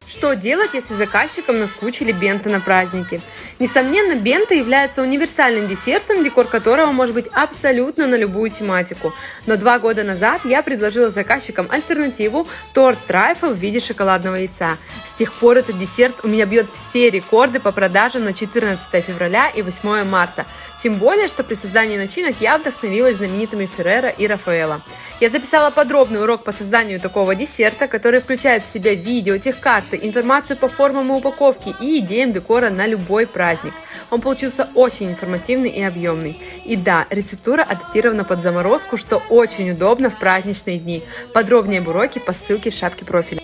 Что делать, если заказчикам наскучили бенто на праздники? Несомненно, бенто является универсальным десертом, декор которого может быть абсолютно на любую тематику. Но 2 года назад я предложила заказчикам альтернативу – торт-трайфл в виде шоколадного яйца. С тех пор этот десерт у меня бьет все рекорды по продажам на 14 февраля и 8 марта. Тем более, что при создании начинок я вдохновилась знаменитыми Ферреро и Рафаэлло. Я записала подробный урок по созданию такого десерта, который включает в себя видео, техкарты, информацию по формам и упаковке и идеям декора на любой праздник. Он получился очень информативный и объемный. И да, рецептура адаптирована под заморозку, что очень удобно в праздничные дни. Подробнее об уроке по ссылке в шапке профиля.